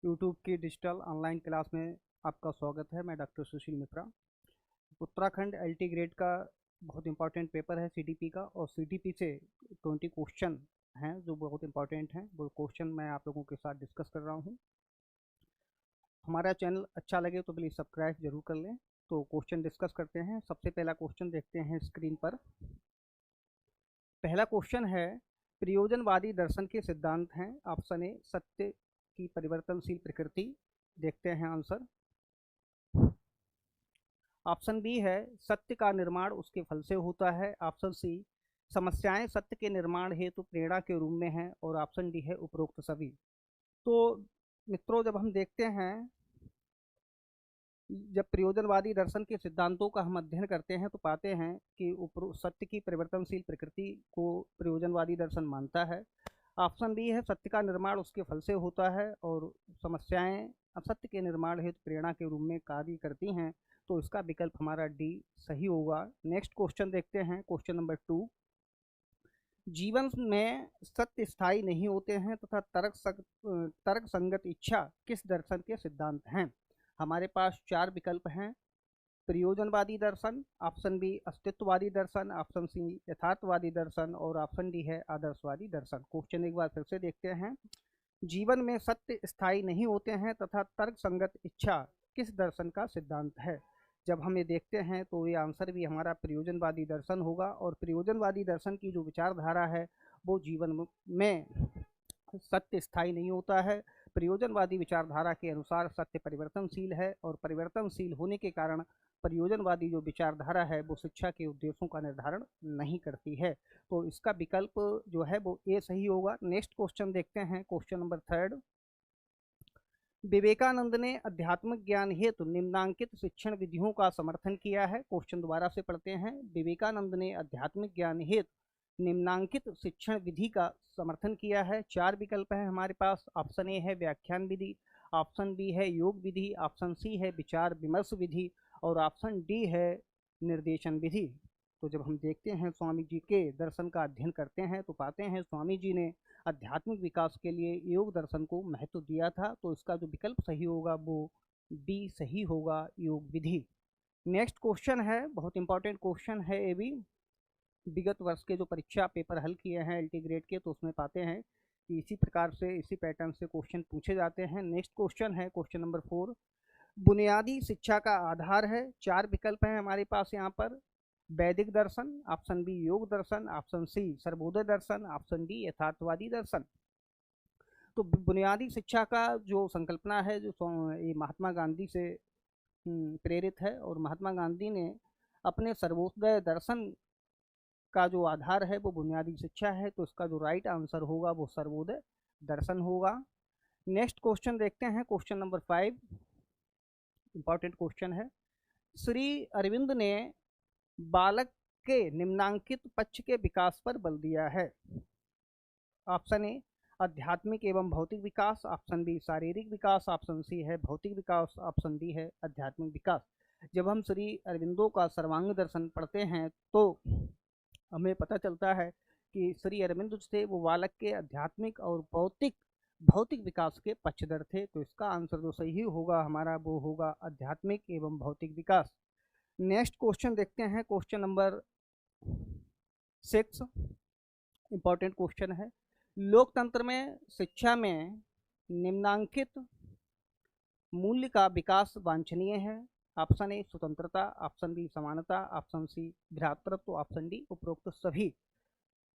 YouTube की digital online class में आपका स्वागत है। मैं डॉक्टर सुशील मित्रा। उत्तराखंड एलटी ग्रेड का बहुत इंपॉर्टेंट पेपर है सीडीपी का, और सीडीपी से 20 क्वेश्चन हैं जो बहुत इंपॉर्टेंट हैं। वो क्वेश्चन मैं आप लोगों के साथ डिस्कस कर रहा हूँ। हमारा चैनल अच्छा लगे तो प्लीज़ सब्सक्राइब जरूर कर लें। तो क्वेश्चन डिस्कस करते हैं। सबसे पहला क्वेश्चन देखते हैं स्क्रीन पर। पहला क्वेश्चन है, प्रयोजनवादी दर्शन के सिद्धांत हैं। ऑप्शन ए सत्य की परिवर्तनशील प्रकृति। देखते हैं आंसर। ऑप्शन बी है सत्य का निर्माण उसके फल से होता है। ऑप्शन सी समस्याएं सत्य के निर्माण हेतु प्रेरणा के रूप में हैं। और ऑप्शन डी है उपरोक्त सभी। तो मित्रों, जब हम देखते हैं, जब प्रयोजनवादी दर्शन के सिद्धांतों का हम अध्ययन करते हैं तो पाते हैं कि सत्य की परिवर्तनशील प्रकृति को प्रयोजनवादी दर्शन मानता है। ऑप्शन बी है सत्य का निर्माण उसके फल से होता है और समस्याएं असत्य के निर्माण हेतु प्रेरणा के रूप में कार्य करती हैं। तो इसका विकल्प हमारा डी सही होगा। नेक्स्ट क्वेश्चन देखते हैं, क्वेश्चन नंबर 2। जीवन में सत्य स्थायी नहीं होते हैं तथा तर्क संगत इच्छा किस दर्शन के सिद्धांत हैं? हमारे पास चार विकल्प हैं। प्रयोजनवादी दर्शन, ऑप्शन बी अस्तित्ववादी दर्शन, ऑप्शन सी यथार्थवादी दर्शन और ऑप्शन डी है आदर्शवादी दर्शन। क्वेश्चन एक बार फिर से देखते हैं। जीवन में सत्य स्थायी नहीं होते हैं तथा तर्क संगत इच्छा किस दर्शन का सिद्धांत है? जब हम ये देखते हैं तो ये आंसर भी हमारा प्रयोजनवादी दर्शन होगा। और प्रयोजनवादी दर्शन की जो विचारधारा है वो जीवन में सत्य स्थायी नहीं होता है। प्रयोजनवादी विचारधारा के अनुसार सत्य परिवर्तनशील है, और परिवर्तनशील होने के कारण प्रयोजनवादी जो विचारधारा है वो शिक्षा के उद्देश्यों का निर्धारण नहीं करती है। तो इसका विकल्प जो है वो ए सही होगा। नेक्स्ट क्वेश्चन देखते हैं, क्वेश्चन नंबर 3। विवेकानंद ने आध्यात्मिक ज्ञान हेतु निम्नांकित शिक्षण विधियों का समर्थन किया है। क्वेश्चन दोबारा से पढ़ते हैं। विवेकानंद ने आध्यात्मिक ज्ञान हेतु निम्नांकित शिक्षण विधि का समर्थन किया है। चार विकल्प है हमारे पास। ऑप्शन ए है व्याख्यान विधि, ऑप्शन बी है योग विधि, ऑप्शन सी है विचार विमर्श विधि और ऑप्शन डी है निर्देशन विधि। तो जब हम देखते हैं स्वामी जी के दर्शन का अध्ययन करते हैं तो पाते हैं स्वामी जी ने आध्यात्मिक विकास के लिए योग दर्शन को महत्व दिया था। तो इसका जो विकल्प सही होगा वो बी सही होगा, योग विधि। नेक्स्ट क्वेश्चन है, बहुत इंपॉर्टेंट क्वेश्चन है ये भी। विगत वर्ष के जो परीक्षा पेपर हल किए हैं एलटी ग्रेड के, तो उसमें पाते हैं कि इसी प्रकार से इसी पैटर्न से क्वेश्चन पूछे जाते हैं। नेक्स्ट क्वेश्चन है क्वेश्चन नंबर 4। बुनियादी शिक्षा का आधार है। चार विकल्प हैं हमारे पास यहाँ पर। वैदिक दर्शन, ऑप्शन बी योग दर्शन, ऑप्शन सी सर्वोदय दर्शन, ऑप्शन डी यथार्थवादी दर्शन। तो बुनियादी शिक्षा का जो संकल्पना है जो ये महात्मा गांधी से प्रेरित है, और महात्मा गांधी ने अपने सर्वोदय दर्शन का जो आधार है वो बुनियादी शिक्षा है। तो इसका जो राइट आंसर होगा वो सर्वोदय दर्शन होगा। नेक्स्ट क्वेश्चन देखते हैं, क्वेश्चन नंबर 5। इंपॉर्टेंट क्वेश्चन है। श्री अरविंद ने बालक के निम्नांकित पक्ष के विकास पर बल दिया है। ऑप्शन ए आध्यात्मिक एवं भौतिक विकास, ऑप्शन बी शारीरिक विकास, ऑप्शन सी है भौतिक विकास, ऑप्शन डी है आध्यात्मिक विकास। जब हम श्री अरविंदो का सर्वांग दर्शन पढ़ते हैं तो हमें पता चलता है कि श्री अरविंद थे वो बालक के आध्यात्मिक और भौतिक विकास के पक्षधर थे। तो इसका आंसर जो सही होगा हमारा वो होगा आध्यात्मिक एवं भौतिक विकास। नेक्स्ट क्वेश्चन देखते हैं, क्वेश्चन नंबर 6। इंपॉर्टेंट क्वेश्चन है। लोकतंत्र में शिक्षा में निम्नांकित मूल्य का विकास वांछनीय है। ऑप्शन ए स्वतंत्रता, ऑप्शन बी समानता, ऑप्शन सी भ्रातृत्व, ऑप्शन डी उपरोक्त सभी।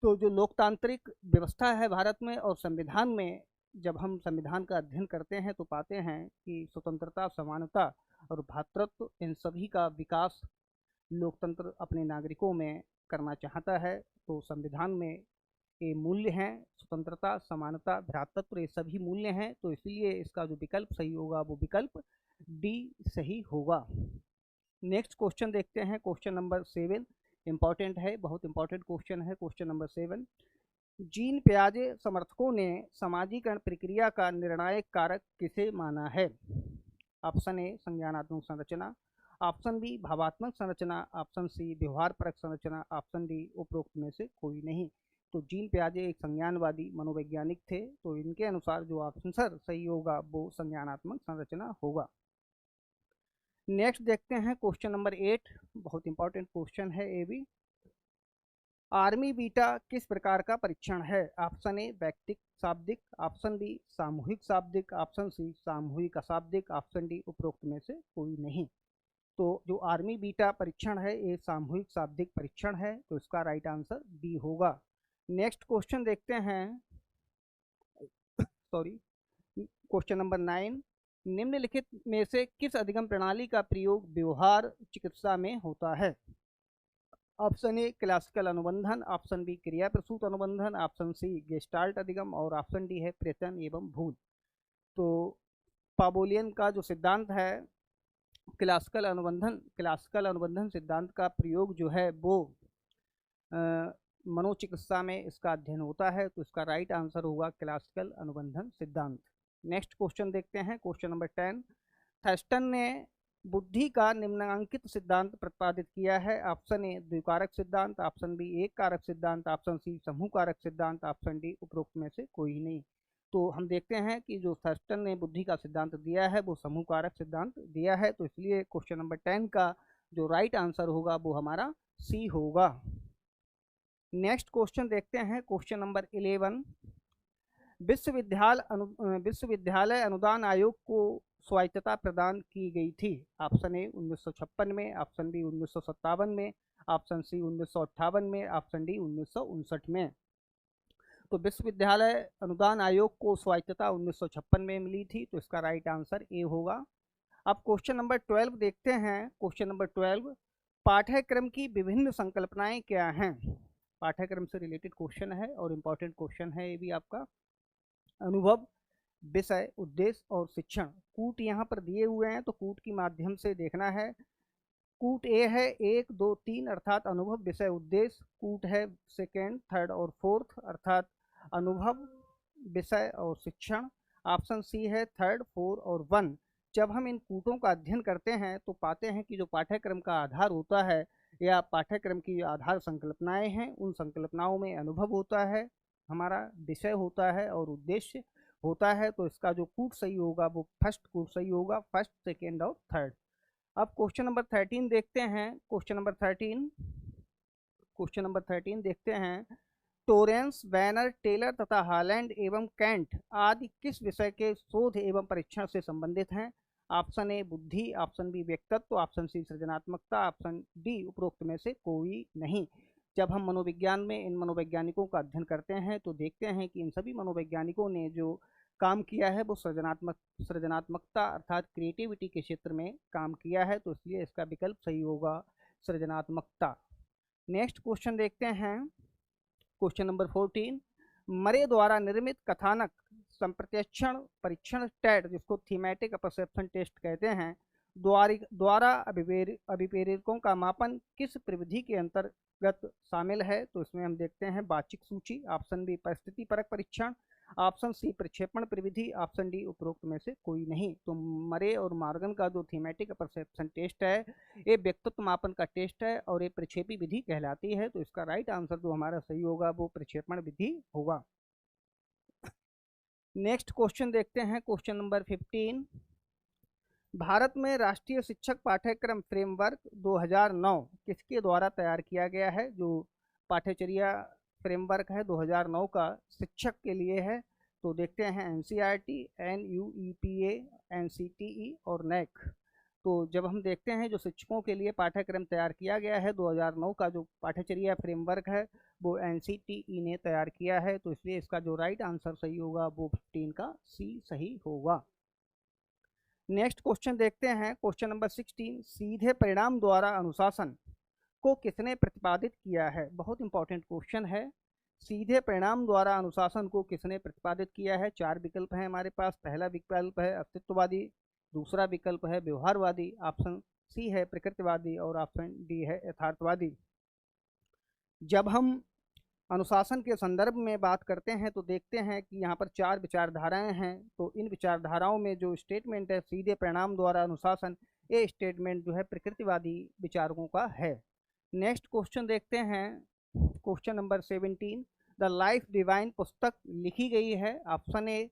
तो जो लोकतांत्रिक व्यवस्था है भारत में और संविधान में, जब हम संविधान का अध्ययन करते हैं तो पाते हैं कि स्वतंत्रता, समानता और भ्रातृत्व इन सभी का विकास लोकतंत्र अपने नागरिकों में करना चाहता है। तो संविधान में ये मूल्य हैं, स्वतंत्रता, समानता, भ्रातृत्व, ये सभी मूल्य हैं। तो इसलिए इसका जो विकल्प सही होगा वो विकल्प डी सही होगा। नेक्स्ट क्वेश्चन देखते हैं, क्वेश्चन नंबर 7। इंपॉर्टेंट है, बहुत इंपॉर्टेंट क्वेश्चन है क्वेश्चन नंबर 7। जीन पियाजे समर्थकों ने समाजीकरण प्रक्रिया का निर्णायक कारक किसे माना है? ऑप्शन ए संज्ञानात्मक संरचना, ऑप्शन बी भावात्मक संरचना, ऑप्शन सी व्यवहार परक संरचना, ऑप्शन डी उपरोक्त में से कोई नहीं। तो जीन पियाजे एक संज्ञानवादी मनोवैज्ञानिक थे। तो इनके अनुसार जो आंसर सही होगा वो संज्ञानात्मक संरचना होगा। नेक्स्ट देखते हैं क्वेश्चन नंबर 8, बहुत इंपॉर्टेंट क्वेश्चन है ये भी। आर्मी बीटा किस प्रकार का परीक्षण है? ऑप्शन ए व्यक्तिक शाब्दिक, ऑप्शन बी सामूहिक शाब्दिक, ऑप्शन सी सामूहिक अशाब्दिक, ऑप्शन डी उपरोक्त में से कोई नहीं। तो जो आर्मी बीटा परीक्षण है ये सामूहिक शाब्दिक परीक्षण है, तो इसका राइट आंसर बी होगा। नेक्स्ट क्वेश्चन देखते हैं, सॉरी, क्वेश्चन नंबर 9, निम्नलिखित में से किस अधिगम प्रणाली का प्रयोग व्यवहार चिकित्सा में होता है? ऑप्शन ए क्लासिकल अनुबंधन, ऑप्शन बी क्रिया प्रसूत अनुबंधन, ऑप्शन सी गेस्टाल्ट अधिगम और ऑप्शन डी है प्रयत्न एवं भूल। तो पाबोलियन का जो सिद्धांत है क्लासिकल अनुबंधन सिद्धांत का प्रयोग जो है वो मनोचिकित्सा में इसका अध्ययन होता है, तो इसका राइट आंसर होगा क्लासिकल अनुबंधन सिद्धांत। नेक्स्ट क्वेश्चन देखते हैं, क्वेश्चन नंबर 10, थर्स्टन ने बुद्धि का निम्नलिखित सिद्धांत प्रतिपादित किया है? ऑप्शन ए द्विकारक सिद्धांत, ऑप्शन बी एक कारक सिद्धांत, ऑप्शन सी समूह कारक सिद्धांत, ऑप्शन डी उपरोक्त में से कोई नहीं। तो हम देखते हैं कि जो थर्स्टन ने बुद्धि का सिद्धांत दिया है वो समूह कारक सिद्धांत दिया है, तो इसलिए क्वेश्चन नंबर 10 का जो राइट आंसर होगा वो हमारा सी होगा। नेक्स्ट क्वेश्चन देखते हैं, क्वेश्चन नंबर 11, विश्वविद्यालय अनुदान आयोग को स्वायत्तता प्रदान की गई थी? ऑप्शन ए 1956 में, ऑप्शन बी 1957 में, ऑप्शन सी 1958 में, ऑप्शन डी 1959 में। तो विश्वविद्यालय अनुदान आयोग को स्वायत्तता 1956 में मिली थी, तो इसका राइट आंसर ए होगा। अब क्वेश्चन नंबर 12 देखते हैं, क्वेश्चन नंबर 12, पाठ्यक्रम की विभिन्न संकल्पनाएं क्या हैं? पाठ्यक्रम से रिलेटेड क्वेश्चन है और इम्पोर्टेंट क्वेश्चन है ये भी आपका। अनुभव, विषय, उद्देश्य और शिक्षण। कूट यहाँ पर दिए हुए हैं तो कूट के माध्यम से देखना है। कूट ए है 1, 2, 3 अर्थात अनुभव, विषय, उद्देश्य। कूट है सेकेंड, थर्ड और फोर्थ अर्थात अनुभव, विषय और शिक्षण। ऑप्शन सी है थर्ड, 4 और 1। जब हम इन कूटों का अध्ययन करते हैं तो पाते हैं कि जो पाठ्यक्रम का आधार होता है या पाठ्यक्रम की आधार संकल्पनाएं हैं, उन संकल्पनाओं में अनुभव होता है, हमारा विषय होता है और उद्देश्य होता है। तो इसका जो कूट सही होगा वो फर्स्ट कूट सही होगा, फर्स्ट, सेकेंड और थर्ड। अब क्वेश्चन नंबर 13 देखते हैं, क्वेश्चन नंबर 13 देखते हैं, टोरेंस, बैनर, टेलर तथा हॉलैंड एवं कैंट आदि किस विषय के शोध एवं परीक्षण से संबंधित हैं? ऑप्शन ए बुद्धि, ऑप्शन बी व्यक्तित्व, ऑप्शन सी सृजनात्मकता, ऑप्शन डी उपरोक्त में से कोई नहीं। जब हम मनोविज्ञान में इन मनोवैज्ञानिकों का अध्ययन करते हैं तो देखते हैं कि इन सभी मनोवैज्ञानिकों ने जो काम किया है वो सृजनात्मकता अर्थात क्रिएटिविटी के क्षेत्र में काम किया है, तो इसलिए इसका विकल्प सही होगा सृजनात्मकता। नेक्स्ट क्वेश्चन देखते हैं, क्वेश्चन नंबर 14, मरे द्वारा निर्मित कथानक संप्रत्यक्षण परीक्षण टेट, जिसको थीमेटिक परसेप्शन टेस्ट कहते हैं, द्वारा अभिप्रेरकों का मापन किस प्रविधि के अंतर्गत शामिल है? तो इसमें हम देखते हैं बाचिक सूची, ऑप्शन बी परिस्थिति परक परीक्षण, ऑप्शन सी प्रक्षेपण प्रविधि, ऑप्शन डी उपरोक्त में से कोई नहीं। तो मरे और मॉर्गन का जो थीमेटिक परसेप्शन टेस्ट है ये व्यक्तित्व मापन का टेस्ट है और ये प्रक्षेपी विधि कहलाती है, तो इसका राइट आंसर जो हमारा सही होगा वो प्रक्षेपण विधि होगा। नेक्स्ट क्वेश्चन देखते हैं, क्वेश्चन नंबर 15, भारत में राष्ट्रीय शिक्षक पाठ्यक्रम फ्रेमवर्क 2009 किसके द्वारा तैयार किया गया है? जो पाठ्यचर्या फ्रेमवर्क है 2009 का शिक्षक के लिए है, तो देखते हैं एनसीईआरटी, NUEPA, NCTE और NAAC। तो जब हम देखते हैं जो शिक्षकों के लिए पाठ्यक्रम तैयार किया गया है 2009 का जो पाठ्यचर्या फ्रेमवर्क है वो NCTE ने तैयार किया है, तो इसलिए इसका जो राइट आंसर सही होगा वो 15 का सी सही होगा। नेक्स्ट क्वेश्चन देखते हैं, क्वेश्चन नंबर 16, सीधे परिणाम द्वारा अनुशासन को किसने प्रतिपादित किया है? बहुत इंपॉर्टेंट क्वेश्चन है। सीधे परिणाम द्वारा अनुशासन को किसने प्रतिपादित किया है? 4 विकल्प हैं हमारे पास। पहला विकल्प है अस्तित्ववादी, दूसरा विकल्प है व्यवहारवादी, ऑप्शन सी है प्रकृतिवादी और ऑप्शन डी है यथार्थवादी। जब हम अनुशासन के संदर्भ में बात करते हैं तो देखते हैं कि यहाँ पर 4 विचारधाराएं हैं, तो इन विचारधाराओं में जो स्टेटमेंट है सीधे परिणाम द्वारा अनुशासन, ये स्टेटमेंट जो है प्रकृतिवादी विचारकों का है। नेक्स्ट क्वेश्चन देखते हैं, question number 17, the life divine पुस्तक लिखी गई है? ऑप्शन ए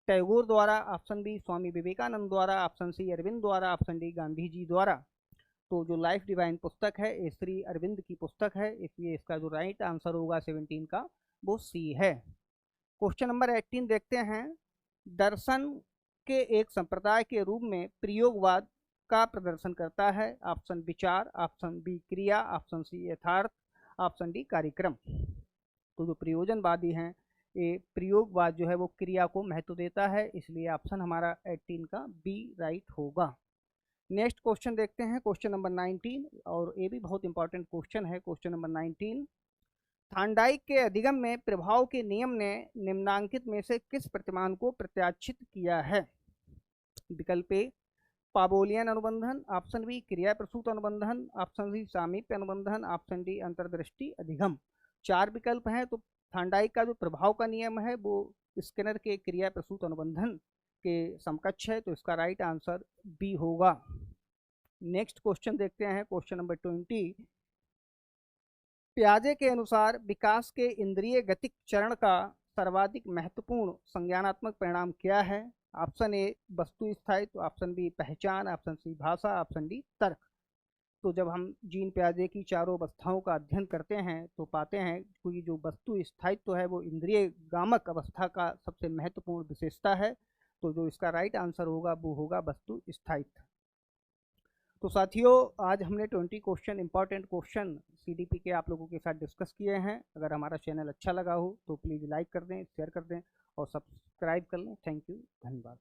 टैगोर द्वारा, ऑप्शन बी स्वामी विवेकानंद द्वारा, ऑप्शन सी अरविंद द्वारा, ऑप्शन डी गांधी जी द्वारा। तो जो लाइफ डिवाइन पुस्तक है ये श्री अरविंद की पुस्तक है, इसलिए इसका जो राइट आंसर होगा 17 का वो सी है। क्वेश्चन नंबर 18 देखते हैं। दर्शन के एक संप्रदाय के रूप में प्रयोगवाद का प्रदर्शन करता है? ऑप्शन विचार, ऑप्शन बी क्रिया, ऑप्शन सी यथार्थ, ऑप्शन डी कार्यक्रम। तो जो प्रयोजनवादी हैं ये प्रयोगवाद जो है वो क्रिया को महत्व देता है, इसलिए ऑप्शन हमारा 18 का बी राइट होगा। नेक्स्ट क्वेश्चन देखते हैं, क्वेश्चन नंबर 19, और ये भी बहुत इंपॉर्टेंट क्वेश्चन है। क्वेश्चन नंबर 19, थांडाइक के अधिगम में प्रभाव के नियम ने निम्नांकित में से किस प्रतिमान को प्रत्याशित किया है? विकल्प ए पाबोलियन अनुबंधन, ऑप्शन बी क्रिया प्रसूत अनुबंधन, ऑप्शन सी सामीप्य अनुबंधन, ऑप्शन डी अंतर्दृष्टि अधिगम। 4 विकल्प हैं। तो थांडाइक का जो प्रभाव का नियम है वो स्किनर के क्रिया प्रसूत अनुबंधन के समकक्ष है, तो इसका राइट आंसर बी होगा। नेक्स्ट क्वेश्चन देखते हैं, क्वेश्चन नंबर 20, पियाजे के अनुसार विकास के इंद्रिय गतिक चरण का सर्वाधिक महत्वपूर्ण संज्ञानात्मक परिणाम क्या है? ऑप्शन ए वस्तु स्थायित्व, ऑप्शन बी पहचान, ऑप्शन सी भाषा, ऑप्शन डी तर्क। तो जब हम जीन पियाजे की चारों अवस्थाओं का अध्ययन करते हैं तो पाते हैं कि जो वस्तु स्थायित्व है वो इंद्रिय गामक अवस्था का सबसे महत्वपूर्ण विशेषता है। तो जो इसका राइट आंसर होगा वो होगा वस्तु स्थायित्व। तो साथियों आज हमने 20 क्वेश्चन, इंपॉर्टेंट क्वेश्चन सीडीपी के आप लोगों के साथ डिस्कस किए हैं। अगर हमारा चैनल अच्छा लगा हो तो प्लीज़ लाइक कर दें, शेयर कर दें और सब्सक्राइब कर लें। थैंक यू, धन्यवाद।